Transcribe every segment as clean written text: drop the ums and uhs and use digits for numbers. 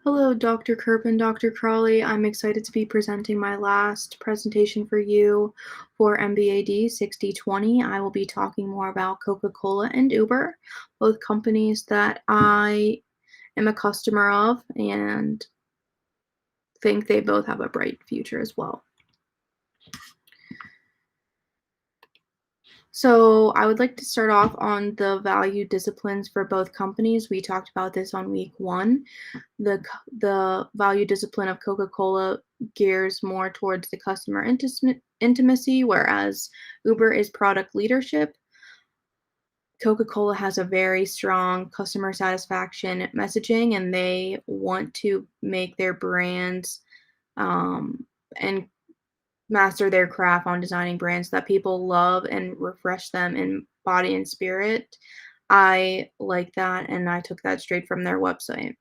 Hello, Dr. Kerp and Dr. Crawley. I'm excited to be presenting my last presentation for you for MBAD 6020. I will be talking more about Coca-Cola and Uber, both companies that I am a customer of and think they both have a bright future as well. So I would like to start off on the value disciplines for both companies. We talked about this on week 1. The value discipline of Coca-Cola gears more towards the customer intimacy, whereas Uber is product leadership. Coca-Cola has a very strong customer satisfaction messaging, and they want to make their brands and master their craft on designing brands that people love and refresh them in body and spirit. I like that, and I took that straight from their website.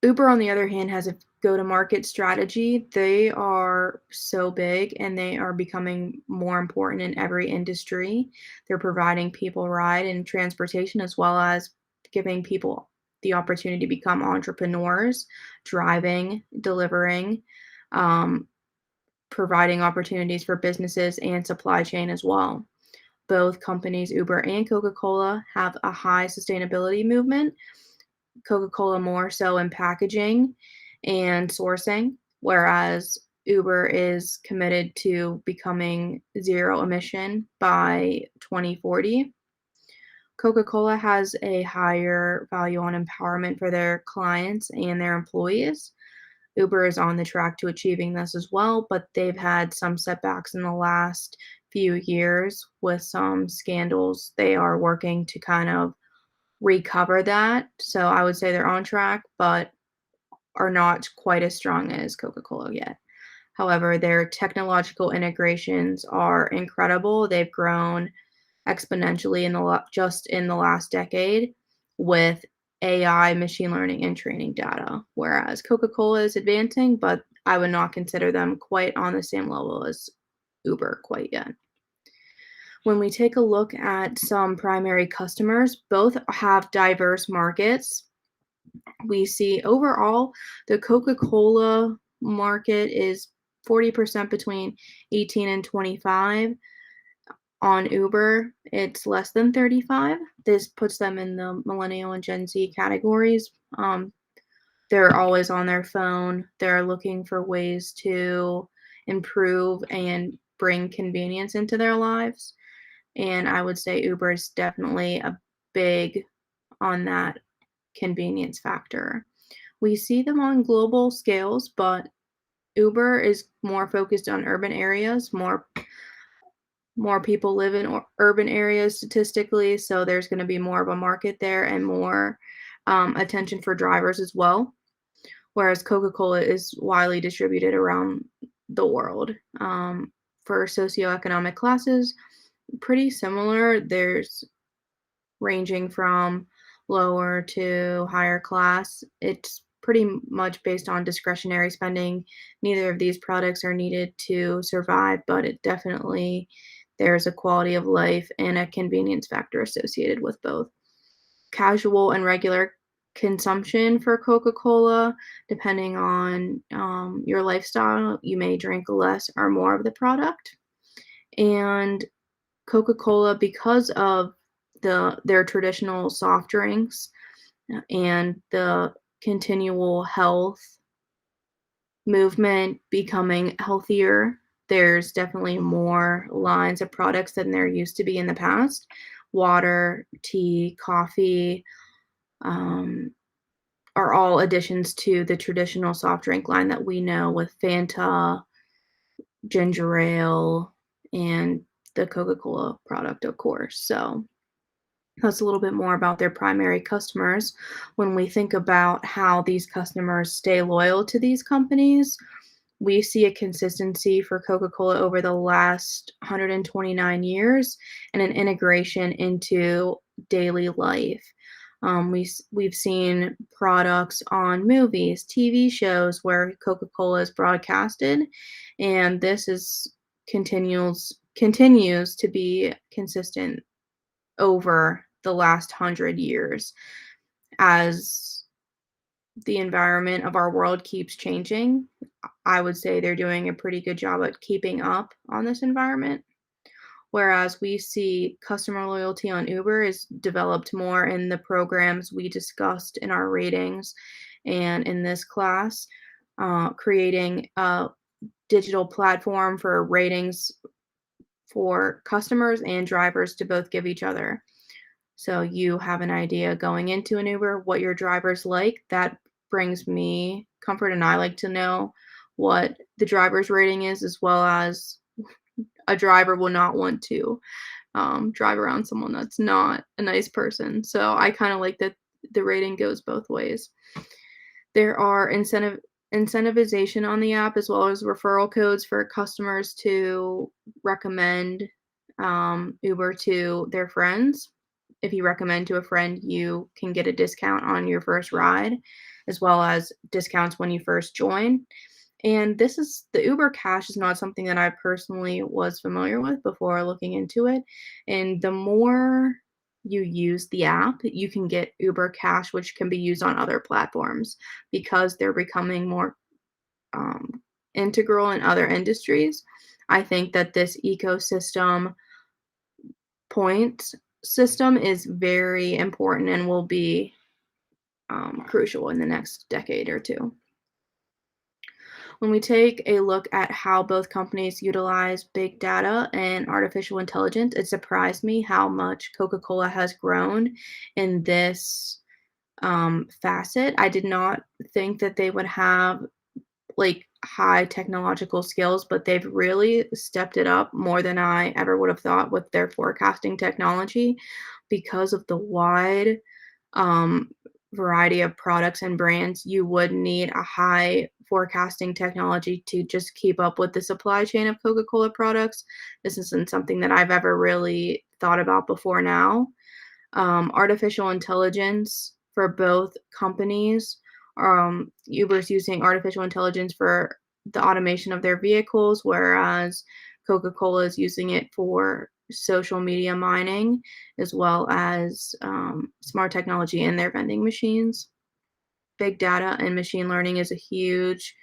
Uber, on the other hand, has a go-to-market strategy. They are so big and they are becoming more important in every industry. They're providing people ride and transportation as well as giving people the opportunity to become entrepreneurs, driving, delivering, um, providing opportunities for businesses and supply chain as well. Both companies, Uber and Coca-Cola, have a high sustainability movement. Coca-Cola more so in packaging and sourcing, whereas Uber is committed to becoming zero emission by 2040. Coca-Cola has a higher value on empowerment for their clients and their employees. Uber is on the track to achieving this as well, but they've had some setbacks in the last few years with some scandals. They are working to kind of recover that. So I would say they're on track, but are not quite as strong as Coca-Cola yet. However, their technological integrations are incredible. They've grown exponentially just in the last decade with AI, machine learning, and training data, whereas Coca-Cola is advancing, but I would not consider them quite on the same level as Uber quite yet. When we take a look at some primary customers, both have diverse markets. We see overall the Coca-Cola market is 40% between 18 and 25. On Uber, it's less than 35. This puts them in the millennial and Gen Z categories. They're always on their phone. They're looking for ways to improve and bring convenience into their lives. And I would say Uber is definitely a big on that convenience factor. We see them on global scales, but Uber is more focused on urban areas. More people live in urban areas statistically, so there's going to be more of a market there and more attention for drivers as well. Whereas Coca-Cola is widely distributed around the world. For socioeconomic classes, pretty similar. There's ranging from lower to higher class. It's pretty much based on discretionary spending. Neither of these products are needed to survive, but it definitely there's a quality of life and a convenience factor associated with both. Casual and regular consumption for Coca-Cola, depending on your lifestyle, you may drink less or more of the product. And Coca-Cola, because of their traditional soft drinks and the continual health movement becoming healthier, there's definitely more lines of products than there used to be in the past. Water, tea, coffee, are all additions to the traditional soft drink line that we know with Fanta, ginger ale, and the Coca-Cola product, of course. So that's a little bit more about their primary customers. When we think about how these customers stay loyal to these companies, we see a consistency for Coca-Cola over the last 129 years and an integration into daily life. We've seen products on movies, TV shows where Coca-Cola is broadcasted, and this is continues to be consistent over the last 100 years. as the environment of our world keeps changing, I would say they're doing a pretty good job at keeping up on this environment. Whereas we see customer loyalty on Uber is developed more in the programs we discussed in our ratings and in this class, creating a digital platform for ratings for customers and drivers to both give each other. So you have an idea going into an Uber what your driver's like. That brings me comfort, and I like to know what the driver's rating is, as well as a driver will not want to drive around someone that's not a nice person. So I kind of like that the rating goes both ways. There are incentivization on the app as well as referral codes for customers to recommend Uber to their friends. If you recommend to a friend, you can get a discount on your first ride, as well as discounts when you first join. And this is the Uber Cash is not something that I personally was familiar with before looking into it. And the more you use the app, you can get Uber Cash, which can be used on other platforms because they're becoming more um, integral in other industries. I think that this ecosystem points system is very important and will be crucial in the next decade or two. When we take a look at how both companies utilize big data and artificial intelligence, it surprised me how much Coca-Cola has grown in this facet. I did not think that they would have like high technological skills, but they've really stepped it up more than I ever would have thought with their forecasting technology because of the wide um, variety of products and brands. You would need a high forecasting technology to just keep up with the supply chain of Coca-Cola products. This isn't something that I've ever really thought about before now. Artificial intelligence for both companies. Uber's using artificial intelligence for the automation of their vehicles, whereas Coca-Cola is using it for social media mining, as well as smart technology in their vending machines. Big data and machine learning is a huge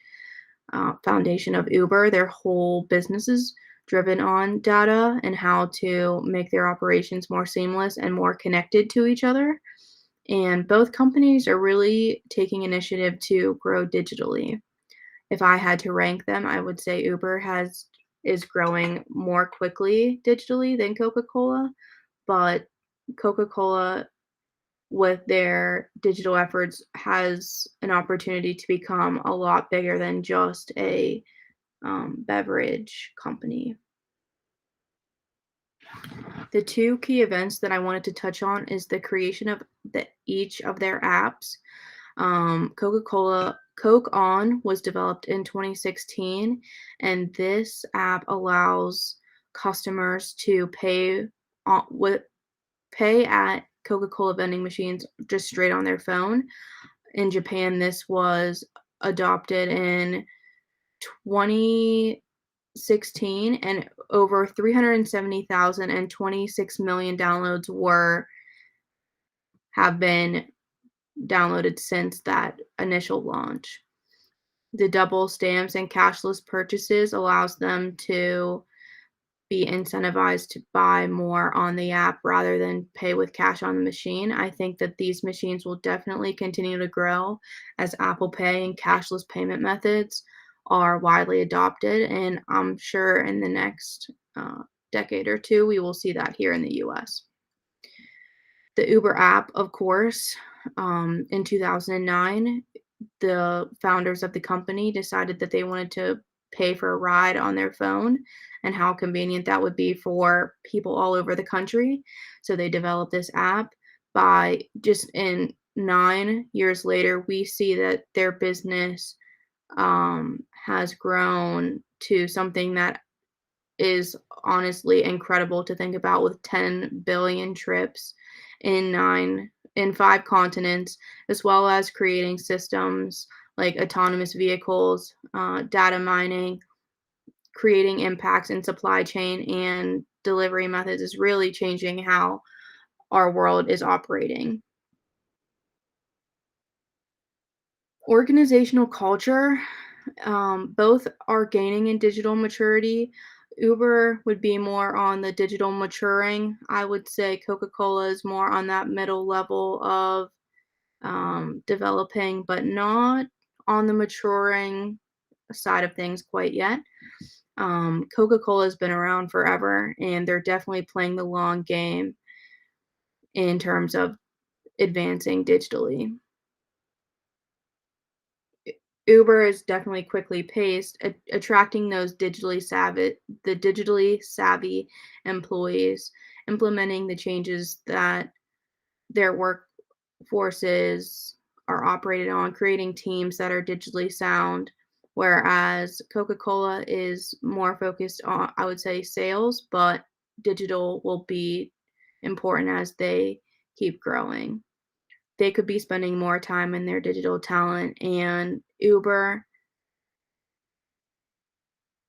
foundation of Uber. Their whole business is driven on data and how to make their operations more seamless and more connected to each other. And both companies are really taking initiative to grow digitally. If I had to rank them, I would say Uber has is growing more quickly digitally than Coca-Cola, but Coca-Cola with their digital efforts has an opportunity to become a lot bigger than just a beverage company. The two key events that I wanted to touch on is the creation of each of their apps. Coca-Cola Coke On was developed in 2016, and this app allows customers to pay at Coca-Cola vending machines just straight on their phone. In Japan, this was adopted in 2016, and over 370,000 and 26 million downloads were have been downloaded since that initial launch. The double stamps and cashless purchases allows them to be incentivized to buy more on the app rather than pay with cash on the machine. I think that these machines will definitely continue to grow as Apple Pay and cashless payment methods are widely adopted, and I'm sure in the next decade or two we will see that here in the US. The Uber app, of course, in 2009, the founders of the company decided that they wanted to pay for a ride on their phone and how convenient that would be for people all over the country. So they developed this app. By just in 9 years later, we see that their business has grown to something that is honestly incredible to think about with 10 billion trips in 5 continents, as well as creating systems like autonomous vehicles, data mining, creating impacts in supply chain and delivery methods is really changing how our world is operating. Organizational culture, both are gaining in digital maturity. Uber would be more on the digital maturing. I would say Coca-Cola is more on that middle level of developing, but not on the maturing side of things quite yet. Coca-Cola has been around forever, and they're definitely playing the long game in terms of advancing digitally. Uber is definitely quickly paced, attracting the digitally savvy employees, implementing the changes that their workforces are operated on, creating teams that are digitally sound. Whereas Coca-Cola is more focused on, I would say, sales, but digital will be important as they keep growing. They could be spending more time in their digital talent, and Uber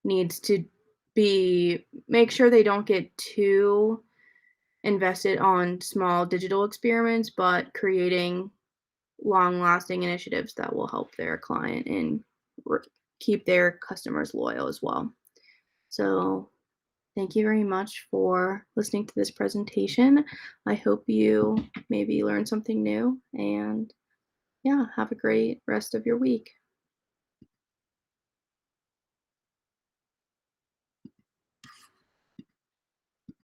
needs to be make sure they don't get too invested on small digital experiments, but creating long-lasting initiatives that will help their client and r keep their customers loyal as well. So, thank you very much for listening to this presentation. I hope you maybe learned something new, and yeah, have a great rest of your week.